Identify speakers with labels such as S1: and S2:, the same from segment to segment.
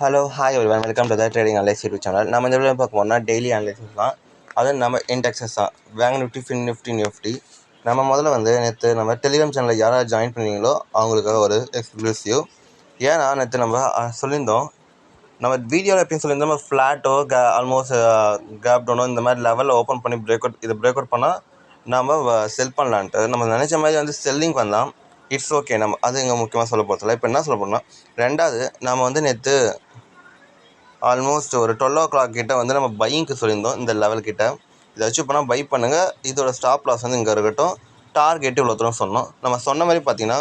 S1: Hello hi everyone welcome to the trading analyse YouTube channel. நம்ம இந்த video பார்க்க போனால் டெய்லி அனலைசிஸ் தான். அதுவும் நம்ம இண்டெக்ஸஸ் தான், bank Nifty, fin Nifty, Nifty. நம்ம முதல்ல நேற்று நம்ம டெலிகிராம் சேனலில் யாராவது ஜாயின் பண்ணீங்களோ அவங்களுக்காக ஒரு எக்ஸ்க்ளூசிவ். ஏன்னா நேற்று நம்ம சொல்லியிருந்தோம், நம்ம வீடியோவில் எப்பயும் சொல்லியிருந்தோம், நம்ம ஃப்ளாட்டோ ஆல்மோஸ்ட் கேப் டவுனோ இந்த மாதிரி லெவலில் ஓப்பன் பண்ணி பிரேக் அவுட் பண்ணால் நம்ம செல் பண்ணலான்ட்டு. நம்ம நினச்ச மாதிரி செல்லிங் பண்ணலாம், இட்ஸ் ஓகே. நம்ம அது இங்கே முக்கியமாக சொல்ல போகிறதில்ல. இப்போ என்ன சொல்ல போகிறோம்னா, ரெண்டாவது நம்ம நேற்று ஆல்மோஸ்ட் ஒரு 12 o'clock கிட்ட நம்ம பையிங்க்கு சொல்லியிருந்தோம். இந்த லெவல் கிட்ட இதை அச்சீவ் பண்ணால் பை பண்ணுங்கள், இதோட ஸ்டாப் லாஸ் இங்கே இருக்கட்டும், டார்கெட் இவ்வளோ தூரம் சொன்னோம். நம்ம சொன்ன மாதிரி பார்த்தீங்கன்னா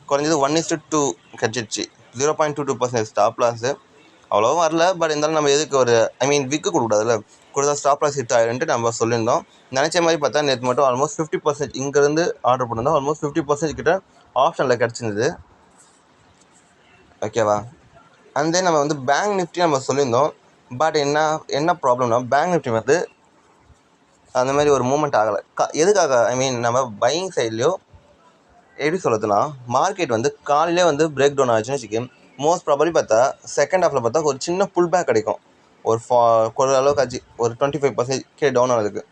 S1: குறைஞ்சது 1:2 கிடச்சிடுச்சு. 0.22% ஸ்டாப் லாஸு அவ்வளோவும் வரல. பட் இருந்தாலும் நம்ம எதுக்கு ஒரு விக்கு கொடுக்கூடாதுல்ல, கொடுத்தா ஸ்டாப் லாஸ் ஹிட் ஆகிடுன்ட்டு நம்ம சொல்லியிருந்தோம். நினச்ச மாதிரி பார்த்தா நேற்று மட்டும் ஆல்மோஸ்ட் 50% இங்கேருந்து ஆர்டர் பண்ணியிருந்தோம். ஆல்மோஸ்ட் 50% கிட்ட ஆப்ஷனில் கிடச்சிருந்தது. ஓகேவா? அண்ட் தென் நம்ம பேங்க் நிஃப்டி நம்ம சொல்லியிருந்தோம். பட் என்ன ப்ராப்ளம்னா, பேங்க் நிஃப்டி அந்த மாதிரி ஒரு மூமெண்ட் ஆகலை. எதுக்காக? நம்ம பையிங் சைட்லேயோ எப்படி சொல்லுதுன்னா, மார்க்கெட் காலையிலே பிரேக் டவுன் ஆச்சுன்னு வச்சுக்கோங்க. மோஸ்ட் ப்ராபப்ளி பார்த்தா செகண்ட் ஹாஃபில் பார்த்தா ஒரு சின்ன புல் பேக் கிடைக்கும். ஒரு அளவுக்கு ஆச்சு, ஒரு 25% டவுன் ஆனதுக்கு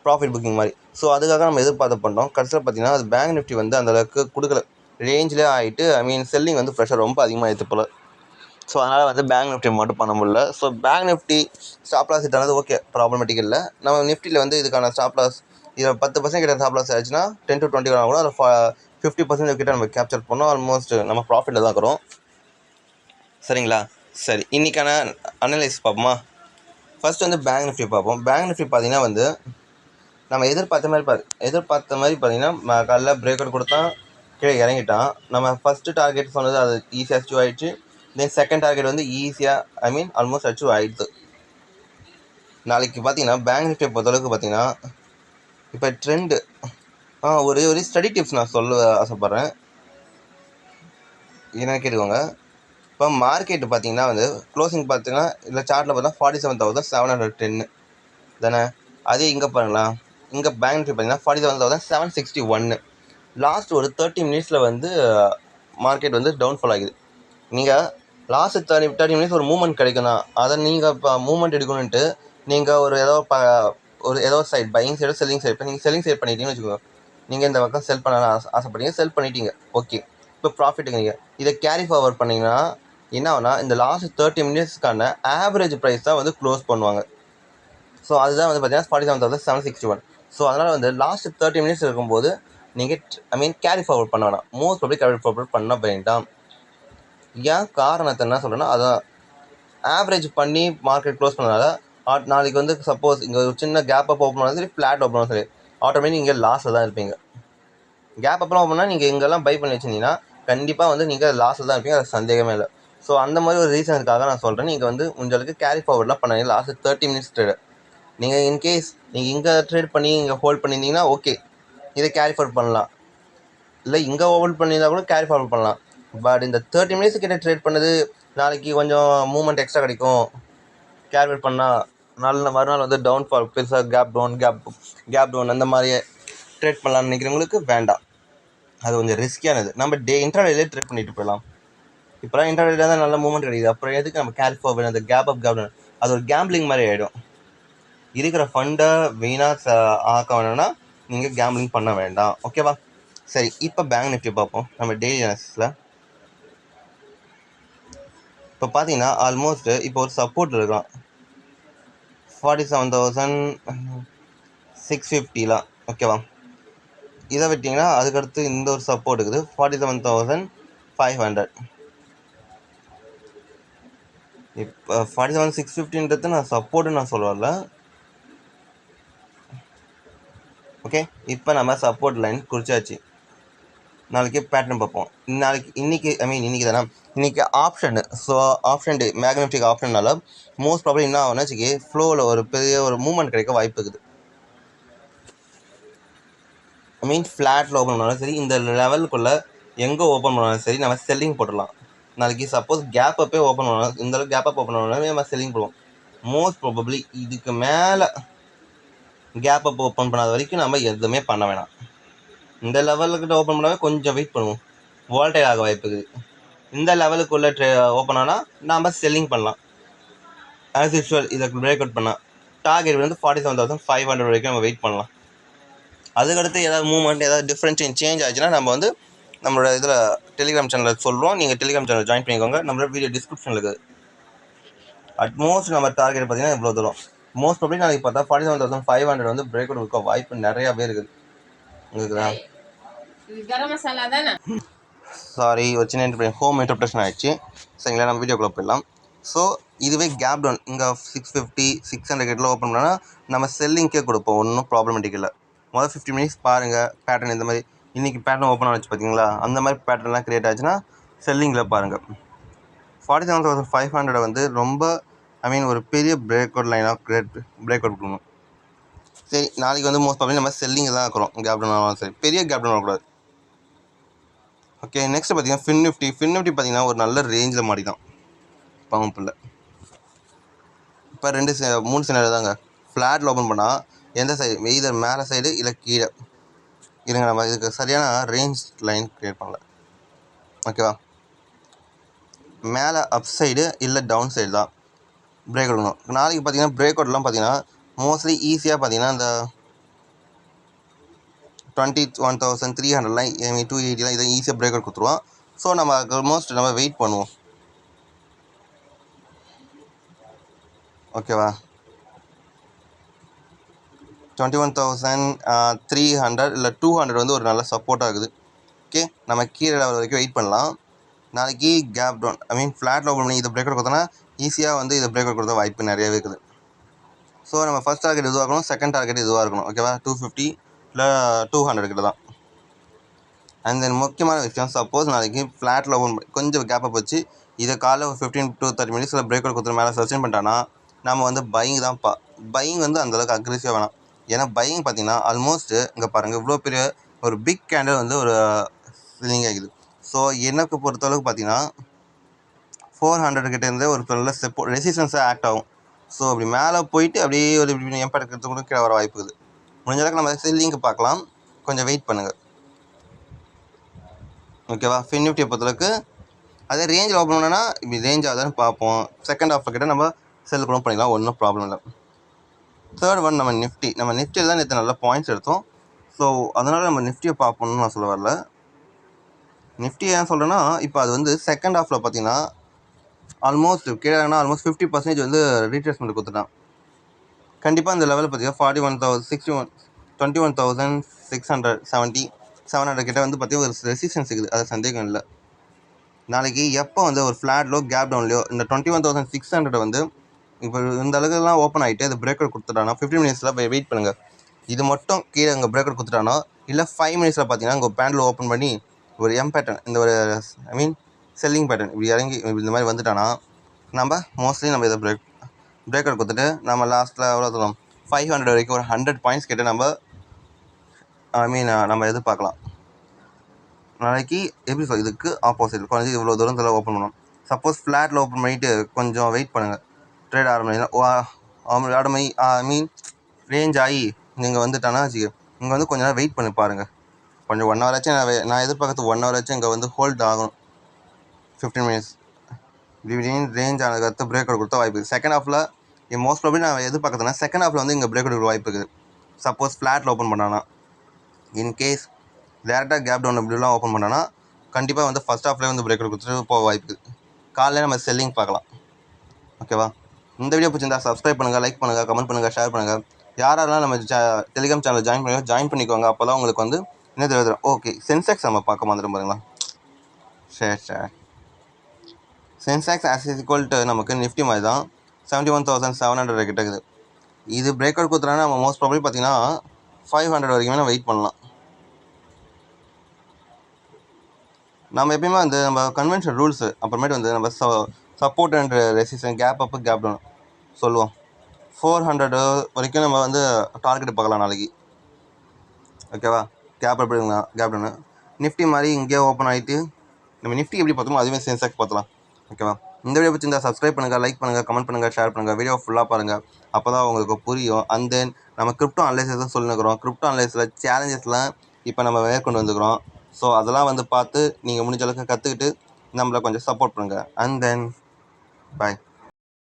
S1: ப்ராஃபிட் புக்கிங் மாதிரி. ஸோ அதுக்காக நம்ம எதிர்பார்த்து பண்ணோம். கடைசியில் பார்த்தீங்கன்னா அது பேங்க் நிஃப்டி அந்தளவுக்கு கொடுக்கல, ரேஞ்சிலே ஆகிட்டு செல்லிங் ப்ரெஷர் ரொம்ப அதிகமாக எடுத்து போல. ஸோ அதனால் பேங்க் நிஃப்டி மட்டும் பண்ண முடியல. So bank Nifty stop loss hit ஆனது ஓகே, ப்ராப்ளமேட்டிக் இல்லை. நம்ம நிஃப்டியில் இதுக்கான ஸ்டாப் லாஸ் இதில் 10% கிட்ட ஸ்டாப் லாஸ் ஆச்சுன்னா 10 to 20 கூட அதில் 50% கிட்ட நம்ம கேப்சர் பண்ணோம். ஆல்மோஸ்ட் நம்ம ப்ராஃபிட்டில் தான் இருக்கிறோம். சரிங்களா? சரி, இன்றைக்கான அனலைஸ் பார்ப்போமா? ஃபஸ்ட்டு பேங்க் நிஃப்டி பார்ப்போம். பேங்க் நிஃப்டி பார்த்தீங்கன்னா நம்ம எதிர்பார்த்த மாதிரி பார்த்தீங்கன்னா காலைல பிரேக் அவுட் கொடுத்தா கீழே இறங்கிட்டான். நம்ம ஃபஸ்ட்டு டார்கெட் சொன்னது அது ஈஸியாக அச்சீவ் ஆகிடுச்சு. தென் செகண்ட் டார்கெட் ஈஸியாக ஆல்மோஸ்ட் அச்சீவ் ஆகிடுது. நாளைக்கு பார்த்தீங்கன்னா பேங்க் நிஃப்டியை பொறுத்தளவுக்கு பார்த்தீங்கன்னா இப்போ ட்ரெண்டு ஒரு ஸ்டடி டிப்ஸ் நான் சொல்ல ஆசைப்பட்றேன், என்ன கேட்டுக்கோங்க. இப்போ மார்க்கெட்டு பார்த்தீங்கன்னா க்ளோசிங் பார்த்தீங்கன்னா இல்லை சார்ட்டில் பார்த்தா 47,710 தானே. அதே இங்கே பாருங்களா, இங்கே பேங்க் நிஃப்டி பார்த்தீங்கன்னா 47,761. லாஸ்ட் ஒரு 30 மினிட்ஸில் மார்க்கெட் டவுன்ஃபால் ஆகுது. நீங்கள் லாஸ்ட்டு 30 மினிட்ஸ் ஒரு மூவ்மெண்ட் கிடைக்கும்னா அதை நீங்கள் இப்போ மூவ்மெண்ட் எடுக்கணுன்ட்டு நீங்கள் ஏதோ சைட் பையிங் சைடோ செல்லிங் சைட், இப்போ நீங்கள் செல்லிங் சைட் பண்ணிட்டீங்கன்னு வச்சுக்கோங்க. நீங்கள் இந்த பக்கம் செல் பண்ண ஆசைப்பட்டீங்க, செல் பண்ணிட்டீங்க, ஓகே. இப்போ ப்ராஃபிட்டுக்கு நீங்கள் இதை கேரி ஃபார்வர்ட் பண்ணிங்கன்னா என்ன ஆகுனா, இந்த லாஸ்ட் 30 மினிட்ஸ்க்கான ஆவரேஜ் ப்ரைஸ் தான் க்ளோஸ் பண்ணுவாங்க. ஸோ அதுதான் பார்த்தீங்கன்னா 47,761. ஸோ அதனால் லாஸ்ட் 30 மினிட்ஸ் இருக்கும்போது நீங்கள் கேரி ஃபார்வர்ட் பண்ண வேணாம், மோஸ்ட் ப்ராபப்லி கேரி ஃபார்வர்ட் பண்ண வேண்டாம். ஏன் காரணத்தை என்ன சொல்கிறேன்னா, அதான் ஆவரேஜ் பண்ணி மார்க்கெட் க்ளோஸ் பண்ணனால நாளைக்கு சப்போஸ் இங்கே ஒரு சின்ன கேப் அப் ஓப்பன் பண்ணாலும் சரி, ஃப்ளாட் ஓப்பன் பண்ணாலும் சரி, ஆட்டோமேட்டிக் நீங்கள் லாஸில் தான் இருப்பீங்க. கேப் அப்லாம் ஓப்பன் பண்ணால் நீங்கள் இங்கெல்லாம் பை பண்ணி வச்சிருந்தீங்கன்னா கண்டிப்பாக நீங்கள் லாஸில் தான் இருப்பீங்க, அது சந்தேகமே இல்லை. ஸோ அந்த மாதிரி ஒரு ரீசனுக்காக நான் சொல்கிறேன், நீங்கள் உங்களுக்கு கேரி ஃபார்வர்ட்லாம் பண்ணாங்க லாஸ்ட் 30 மினிட்ஸ் ட்ரேடு. நீங்கள் இன்கேஸ் நீங்கள் இங்கே ட்ரேட் பண்ணி இங்கே ஹோல்ட் பண்ணியிருந்தீங்கன்னா ஓகே, இதை கேரி ஃபார்வர்ட் பண்ணலாம். இல்லை இங்கே ஹோல்ட் பண்ணியிருந்தா கூட கேரி ஃபார்வர்ட் பண்ணலாம். பட் இந்த 30 மினிட்ஸ் கிட்ட ட்ரேட் பண்ணது நாளைக்கு கொஞ்சம் மூவ்மெண்ட் எக்ஸ்ட்ரா கிடைக்கும், கேரி ஃபார்வர்ட் பண்ணால் மறுநாள் டவுன்ஃபால் பெருசாக கேப் டவுன் அந்த மாதிரியே ட்ரேட் பண்ணலாம்னு நினைக்கிறவங்களுக்கு வேண்டாம், அது கொஞ்சம் ரிஸ்கியானது. நம்ம இன்ட்ராடேலே ட்ரேட் பண்ணிட்டு போயிடலாம். இப்போலாம் இன்ட்ராடேல தான் நல்ல மூவ்மெண்ட் கிடைக்குது, அப்புறம் எதுக்கு நம்ம கேரி ஃபார்வர்ட், அந்த கேப் டவுன் அது ஒரு கேம்பிளிங் மாதிரி ஆகிடும். இருக்கிற ஃபண்டை வீணாக ஆக்க வேணும்னா நீங்கள் கேம்பிளிங் பண்ண வேண்டாம், ஓகேவா? சரி, இப்போ பேங்க் நிஃப்டி பார்ப்போம். நம்ம டெய்லி அனாலிசிஸில் இப்போ பார்த்தீங்கன்னா ஆல்மோஸ்ட் இப்போ ஒரு சப்போர்ட் இருக்கலாம் 47,650, ஓகேவா? இதை விட்டிங்கன்னா அதுக்கடுத்து இந்த ஒரு சப்போர்ட் இருக்குது 47,500. இப்போ 47,650 நான் சப்போர்ட்டுன்னு நான் சொல்ல, ஓகே. இப்போ நம்ம சப்போர்ட் லைன் குறிச்சாச்சு. நாளைக்கு பேட்டர்ன் பார்ப்போம். இன்னைக்கு தானே, இன்னைக்கு ஆப்ஷன். ஸோ ஆப்ஷன் டே, மேக்னெட்டிக் ஆப்ஷன்னால மோஸ்ட் ப்ராப்ளம் என்ன ஆகும்னா வச்சுக்கி, ஃப்ளோவில் ஒரு பெரிய ஒரு மூவ்மெண்ட் கிடைக்க வாய்ப்பு இருக்குது. ஃப்ளாட்டில் ஓப்பன் பண்ணாலும் சரி, இந்த லெவலுக்குள்ளே எங்கே ஓப்பன் பண்ணாலும் சரி, நம்ம செல்லிங் போட்டுடலாம். நாளைக்கு சப்போஸ் கேப் அப்பே ஓப்பன் பண்ணாலும், இந்த அளவுக்கு கேப் அப் ஓப்பன் பண்ணாலும் நம்ம செல்லிங் போடுவோம். மோஸ்ட் ப்ராபப்ளி இதுக்கு மேலே கேப் அப் ஓப்பன் பண்ணாத வரைக்கும் நம்ம எதுவுமே பண்ண வேணாம். இந்த லெவலுக்கிட்ட ஓப்பன் பண்ணாவே கொஞ்சம் வெயிட் பண்ணுவோம், வால்டைல் ஆக வாய்ப்பு இருக்குது. இந்த லெவலுக்குள்ள ஓப்பன் ஆனால் நாம் செல்லிங் பண்ணலாம். ஆஸ் யூஸ்வல் இதை பிரேக் அவுட் பண்ணால் டார்கெட் வந்து 47,500 வரைக்கும் நம்ம வெயிட் பண்ணலாம். அதுக்கடுத்து ஏதாவது மூவ்மெண்ட் ஏதாவது டிஃப்ரெண்ட் சேஞ்ச் ஆச்சுன்னா நம்ம வந்து நம்மளோட இதில் டெலிகிராம் சேனலில் சொல்கிறோம். நீங்கள் டெலிகிராம் சேனல் ஜாயின் பண்ணிக்கோங்க. நம்மளோட வீடியோ டிஸ்கிரிப்ஷனில் இருக்குது. அட்மோஸ்ட் நம்ம டார்கெட் பார்த்தீங்கன்னா இவ்வளோ தூரம். மோஸ்ட் ப்ராபப்லி நாளைக்கு பார்த்தா 47,500 வந்து பிரேக் அவுட் இருக்க வாய்ப்பு நிறையாவே இருக்குது. உங்களுக்கு சாரி ஒரு சின்ன ஹோம் இன்டர்பிரேஷன் ஆகிடுச்சு. சரிங்களா, நம்ம வீடியோக்குள்ளே போயிடலாம். ஸோ இதுவே கேப் டவுன் இங்கே 650 600 ஓப்பன் பண்ணால் நம்ம செல்லிங்கே கொடுப்போம். ஒன்றும் ப்ராப்ளமேட்டிக் இல்லை. முதல் 50 மினிட்ஸ் பாருங்கள். பேட்டர்ன் இந்த மாதிரி இன்றைக்கி பேட்டர்ன் ஓப்பன் ஆச்சு பார்த்தீங்களா, அந்த மாதிரி பேட்டர்ன்லாம் க்ரியேட் ஆச்சுன்னா செல்லிங்கில் பாருங்கள். 47,500 வந்து ரொம்ப ஒரு பெரிய பிரேக் அவுட் லைனாக பிரேக் அவுட் கொடுக்கணும். சரி, நாளைக்கு வந்து மோஸ்ட் ப்ராபப்லி நம்ம செல்லிங் தான் இருக்கிறோம். கேப் டவுன் ஆனாலும் சரி, பெரிய கேப் டவுன் வரக்கூடாது. ஓகே, நெக்ஸ்ட் பார்த்தீங்கன்னா ஃபின் நிஃப்டி பார்த்தீங்கன்னா ஒரு நல்ல ரேஞ்சில் மாடி தான் பம்ப் இல்லை. இப்போ 3 சினாரியோ தாங்க. ஃப்ளாட்டில் ஓப்பன் பண்ணால் எந்த சைடு, எய்தர் மேலே சைடு இல்லை கீழே. இருங்க, நம்ம இதுக்கு சரியான ரேஞ்ச் லைன் க்ரியேட் பண்ணல. ஓகேவா, மேலே அப் சைடு இல்லை டவுன் சைடு தான் பிரேக் அவுட் பண்ணணும். நாளைக்கு பார்த்தீங்கன்னா பிரேக் அவுட்லாம் பார்த்தீங்கன்னா மோஸ்ட்லி ஈஸியாக பார்த்தீங்கன்னா இந்த 21,300லாம் 280லாம் இதை ஈஸியாக பிரேக் அவுட் கொடுத்துருவோம். ஸோ நம்ம ஆல்மோஸ்ட் நம்ம வெயிட் பண்ணுவோம். ஓகேவா, 21,300 இல்லை 200 வந்து ஒரு நல்ல சப்போர்ட் ஆகுது. ஓகே, நம்ம கீழே லெவல் வரைக்கும் வெயிட் பண்ணலாம். நாளைக்கு கேப் டவுன் ஃப்ளாட்டில் ஓப்பன் பண்ணி இதை பிரேக் அவுட் கொடுத்தோன்னா ஈஸியாக வந்து இதை பிரேக் அவுட் கொடுத்த வாய்ப்பு நிறையவே இருக்குது. ஸோ நம்ம ஃபஸ்ட் டார்கெட் இதுவாக இருக்கணும், செகண்ட் டார்கெட் இதுவாக இருக்கணும். ஓகேவா, 250 இல்லை 200 கிட்ட தான். அண்ட் தென் முக்கியமான விஷயம், சப்போஸ் நாளைக்கு ஃப்ளாட்டில் ஓப்பன் பண்ணி கொஞ்சம் கேப்பை வச்சு இதை காலைல ஒரு 15 to 30 மினிட்ஸில் பிரேக் அவுட் கொடுத்துட்டு மேலே சஸ்டெயின் பண்ணிட்டான்னா நம்ம வந்து பையிங் தான் பையிங் வந்து அந்தளவுக்கு அக்ரெசிவாக வேணாம். ஏன்னா பையிங் பார்த்தீங்கன்னா ஆல்மோஸ்ட் இங்கே பாருங்கள் இவ்வளோ பெரிய ஒரு பிக் கேண்டில் வந்து ஒரு செல்லிங் ஆகிடுது. ஸோ எனக்கு பொறுத்தளவுக்கு பார்த்தீங்கன்னா 400 கிட்டேருந்தே ஒரு நல்ல ரெசிஸ்டன்ஸாக ஆக்ட் ஆகும். ஸோ அப்படி மேலே போயிட்டு அப்படியே ஒரு எம்பேட் எடுக்கிறது கூட கீழே வர வாய்ப்பு இருக்குது. முடிஞ்ச அளவுக்கு நம்ம செல்லிங்கு பார்க்கலாம், கொஞ்சம் வெயிட் பண்ணுங்கள். ஓகேவா, ஃபின் நிஃப்டியை பொறுத்தளவுக்கு அதே ரேஞ்சில் ஓப்பன் பண்ணோன்னா இப்படி ரேஞ்ச் ஆகுதான்னு பார்ப்போம். செகண்ட் ஹாஃப் கிட்ட நம்ம செல் கூட பண்ணிக்கலாம், ஒன்றும் ப்ராப்ளம் இல்லை. தேர்ட் ஒன் நம்ம நிஃப்டியில் தான் நேற்று நல்ல பாயிண்ட்ஸ் எடுத்தோம். ஸோ அதனால் நம்ம நிஃப்டியை பார்ப்போம்னு நான் சொல்ல வரல. நிஃப்டி ஏன் சொல்கிறேன்னா இப்போ அது வந்து செகண்ட் ஹாஃபில் பார்த்தீங்கன்னா ஆல்மோஸ்ட் கீழேனா ஆல்மோஸ்ட் 50% வந்து ரீட்ரேஸ்மெண்ட் கொடுத்துட்டான். கண்டிப்பாக இந்த லெவலில் பார்த்தீங்கன்னா 21,670 கிட்ட வந்து பார்த்தீங்கன்னா ஒரு ரெசிஸ்டன்ஸ் இருக்குது, அது சந்தேகம் இல்லை. நாளைக்கு எப்போ வந்து ஒரு ஃப்ளாட்லோ கேப் டவுன்லையோ இந்த 21,600 வந்து இப்போ இந்த அளவுக்குலாம் ஓப்பன் ஆகிட்டு அது பிரேக் அவுட் கொடுத்துட்டானா 15 மினிட்ஸில் வெயிட் பண்ணுங்கள். இது மட்டும் கீழே அங்கே பிரேக் அவுட் கொடுத்துட்டானோ இல்லை 5 மினிட்ஸில் பார்த்தீங்கன்னா உங்கள் பேண்டில் ஓப்பன் பண்ணி ஒரு பேட்டர்ன் இந்த ஒரு செல்லிங் பேட்டர்ன் இப்படி இறங்கி இந்த மாதிரி வந்துட்டானா நம்ம மோஸ்ட்லி நம்ம இதை பிரேக் அவுட் கொடுத்துட்டு நம்ம லாஸ்ட்டில் எவ்வளோ தரும் 500 வரைக்கும் ஒரு 100 பாயிண்ட்ஸ் கிட்ட நம்ம நம்ம எதிர்பார்க்கலாம். நாளைக்கு எப்படி இதுக்கு ஆப்போசிட் குறைஞ்சி இவ்வளோ தூரத்தில் ஓப்பன் பண்ணணும். சப்போஸ் ஃப்ளாட்டில் ஓப்பன் பண்ணிவிட்டு கொஞ்சம் வெயிட் பண்ணுங்கள். ட்ரேட் ஆரம்பிங்கன்னா ரேஞ்ச் ஆகி நீங்கள் வந்துட்டானா இங்கே வந்து கொஞ்சம் நேரம் வெயிட் பண்ணி பாருங்கள். கொஞ்சம் 1 ஹவர் ஆச்சும் நான் எதிர்பார்க்கறது 1 ஹவர் ஆச்சும் இங்கே வந்து ஹோல்ட் ஆகணும். 15 மினிட்ஸ் திடீர்னு ரேஞ்ச் ஆனதுக்கு பிரேக் அவுட் கொடுத்த வாய்ப்பு இருக்குது. செகண்ட் ஹாஃபில் மோஸ்ட் ப்ராபப்லி நான் எதிர்பார்க்கறதுனா செகண்ட் ஹாஃபில் வந்து இங்கே பிரேக் அவுட் வாய்ப்பு இருக்குது. சப்போஸ் ஃப்ளாட்டில் ஓப்பன் பண்ணானா, இன்கேஸ் டேரெக்டாக கேப் டவுன் இப்படிலாம் ஓப்பன் பண்ணானா கண்டிப்பாக வந்து ஃபஸ்ட் ஹாஃப்லேயே வந்து பிரேக் அவுட் கொடுத்துட்டு போக வாய்ப்பு இருக்குது. காலையில் நம்ம செல்லிங் பார்க்கலாம். ஓகேவா, இந்த வீடியோ பிடிச்சிருந்தா சப்ஸ்கிரைப் பண்ணுங்கள், லைக் பண்ணுங்கள், கமெண்ட் பண்ணுங்கள், ஷேர் பண்ணுங்கள். யாரெல்லாம் நம்ம டெலிகிராம் சேனல் ஜாயின் பண்ணிக்கோங்க. அப்போ தான் உங்களுக்கு வந்து என்ன தெரியாது. ஓகே, சென்செக்ஸ் நம்ம பார்க்க வந்துடும் பாருங்களா. சரி சென்செக்ஸ் ஆஸ் ஈக்குவல் டு நமக்கு நிஃப்டி மாதிரி தான் 71,700 கிட்ட இருக்குது. இது பிரேக் அவுட் கொடுத்துறாங்கன்னா நம்ம மோஸ்ட் ப்ராபப்லி பார்த்தீங்கன்னா 500 வரைக்குமே நம்ம வெயிட் பண்ணலாம். நம்ம எப்பயுமே வந்து நம்ம கன்வென்ஷன் ரூல்ஸு அப்புறமேட்டு வந்து நம்ம support and resistance gap up gap down சொல்லுவோம். 400 வரைக்கும் நம்ம வந்து டார்கெட் பார்க்கலாம் நாளைக்கு. ஓகேவா, கேப் டவுனு நிஃப்டி மாதிரி இங்கேயே ஓப்பன் ஆகிட்டு நம்ம நிஃப்டி எப்படி பார்த்தோமோ அதுவே சென்செக்ஸ் பார்த்தலாம். ஓகேவா, இந்த வீடியோ பிடிச்சிருந்தா சப்ஸ்கிரைப் பண்ணுங்கள், லைக் பண்ணுங்கள், கமெண்ட் பண்ணுங்கள், ஷேர் பண்ணுங்கள். வீடியோ ஃபுல்லாக பாருங்கள், அப்போ தான் உங்களுக்கு புரியும். அண்ட் தென் நம்ம கிரிப்டோ அனலைசிஸ் தான் சொல்லிக்கிறோம். கிரிப்டோ அனலைஸில் சேலஞ்சஸ்லாம் இப்போ நம்ம மேற்கொண்டு வந்துக்கிறோம். ஸோ அதெல்லாம் வந்து பார்த்து நீங்கள் முடிஞ்ச அளவுக்கு கற்றுக்கிட்டு நம்மளை கொஞ்சம் சப்போர்ட் பண்ணுங்கள். And then bye.